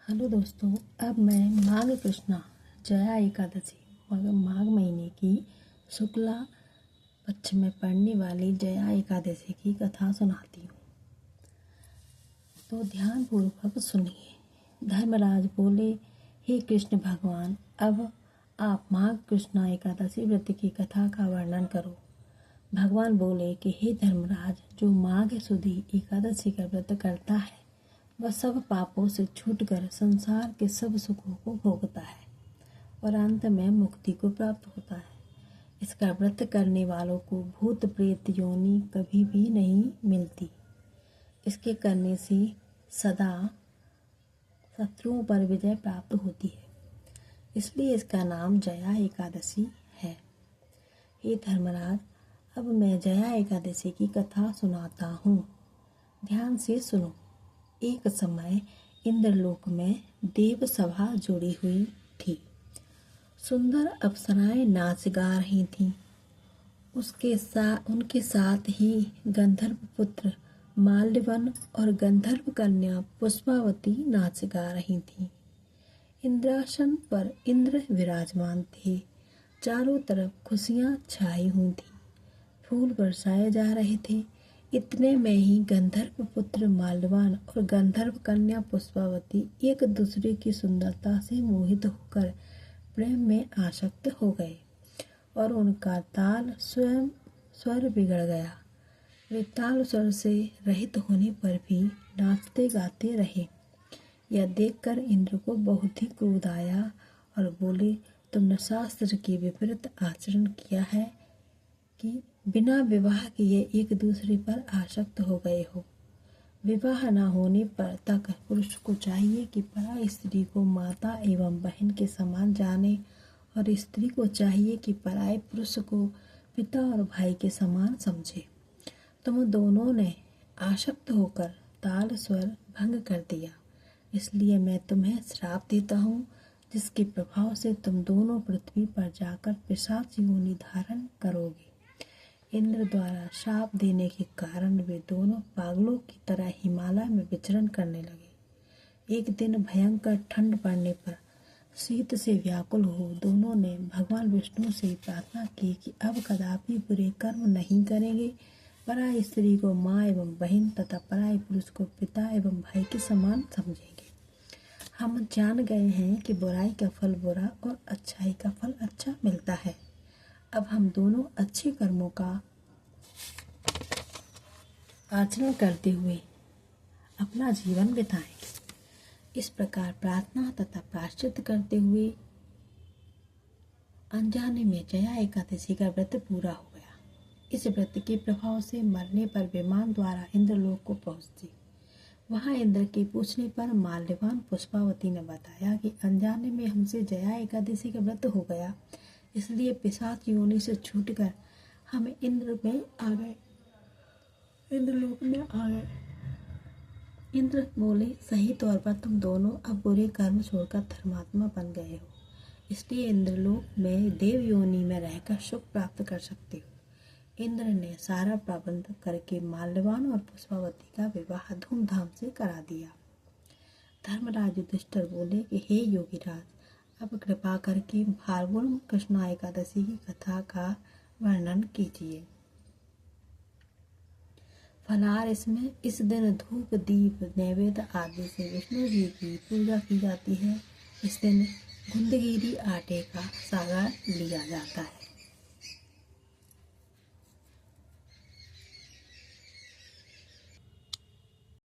Hello दोस्तों, अब मैं माघ कृष्णा जया एकादशी माघ महीने की शुक्ला पक्ष में पड़ने वाली जया एकादशी की कथा सुनाती हूँ। तो ध्यान पूर्वक सुनिए। धर्मराज बोले, हे कृष्ण भगवान, अब आप माघ कृष्णा एकादशी व्रत की कथा का वर्णन करो। भगवान बोले कि हे धर्मराज, जो माघ सुदी एकादशी का व्रत करता है वह सब पापों से छूटकर संसार के सब सुखों को भोगता है और अंत में मुक्ति को प्राप्त होता है। इसका व्रत करने वालों को भूत प्रेत योनि कभी भी नहीं मिलती। इसके करने से सदा शत्रुओं पर विजय प्राप्त होती है, इसलिए इसका नाम जया एकादशी है। हे धर्मराज, अब मैं जया एकादशी की कथा सुनाता हूँ। ध्यान से सुनो। एक समय इंद्रलोक में देव सभा जुड़ी हुई थी। सुंदर अप्सराएं नाच गा रही थीं। उनके साथ ही गंधर्व पुत्र माल्यवन और गंधर्व कन्या पुष्पावती नाच गा रही थीं। इंद्रासन पर इंद्र विराजमान थे। चारों तरफ खुशियां छाई हुई थीं। फूल बरसाए जा रहे थे। इतने में ही गंधर्व पुत्र माल्यवान और गंधर्व कन्या पुष्पावती एक दूसरे की सुंदरता से मोहित होकर प्रेम में आसक्त हो गए और उनका ताल स्वर बिगड़ गया। वे ताल स्वर से रहित होने पर भी नाचते गाते रहे। यह देखकर इंद्र को बहुत ही क्रोध आया और बोले, तुमने शास्त्र के विपरीत आचरण किया है कि बिना विवाह किए एक दूसरे पर आसक्त हो गए हो। विवाह न होने पर तक पुरुष को चाहिए कि पराई स्त्री को माता एवं बहन के समान जाने और स्त्री को चाहिए कि पराये पुरुष को पिता और भाई के समान समझे। तुम दोनों ने आसक्त होकर ताल स्वर भंग कर दिया, इसलिए मैं तुम्हें श्राप देता हूँ, जिसके प्रभाव से तुम दोनों पृथ्वी पर जाकर पिशाच योनि धारण करोगे। इंद्र द्वारा श्राप देने के कारण वे दोनों पागलों की तरह हिमालय में विचरण करने लगे। एक दिन भयंकर ठंड पड़ने पर शीत से व्याकुल हो दोनों ने भगवान विष्णु से प्रार्थना की कि अब कदापि बुरे कर्म नहीं करेंगे, पराई स्त्री को माँ एवं बहन तथा पराई पुरुष को पिता एवं भाई के समान समझेंगे। हम जान गए हैं कि बुराई का फल बुरा और अच्छाई का फल अच्छा मिलता है। अब हम दोनों अच्छे कर्मों का आचरण करते हुए अपना जीवन बिताएंगे। इस प्रकार प्रार्थना तथा प्रायश्चित करते हुए अनजाने में जया एकादशी का व्रत पूरा हो गया। इस व्रत के प्रभाव से मरने पर विमान द्वारा इंद्रलोक को पहुंची। वहां इंद्र के पूछने पर माल्यवान पुष्पावती ने बताया कि अनजाने में हमसे जया एकादशी का व्रत हो गया, इसलिए पिशाच योनि से छूटकर हम इंद्रलोक में आ गए। इंद्र बोले, सही तौर पर तुम दोनों अब बुरे कर्म छोड़कर धर्मात्मा बन गए हो, इसलिए इंद्रलोक में देव योनि में रहकर सुख प्राप्त कर सकते हो। इंद्र ने सारा प्रबंध करके माल्यवान और पुष्पावती का विवाह धूमधाम से करा दिया। धर्मराज युधिष्ठिर बोले कि हे योगीराज, अब कृपा करके फाल्गुन कृष्णा एकादशी की कथा का वर्णन कीजिए। फलाहार इसमें इस दिन धूप दीप नैवेद्य आदि से विष्णु जी की पूजा की जाती है। इस दिन गुंदगिरी आटे का सागा लिया जाता है।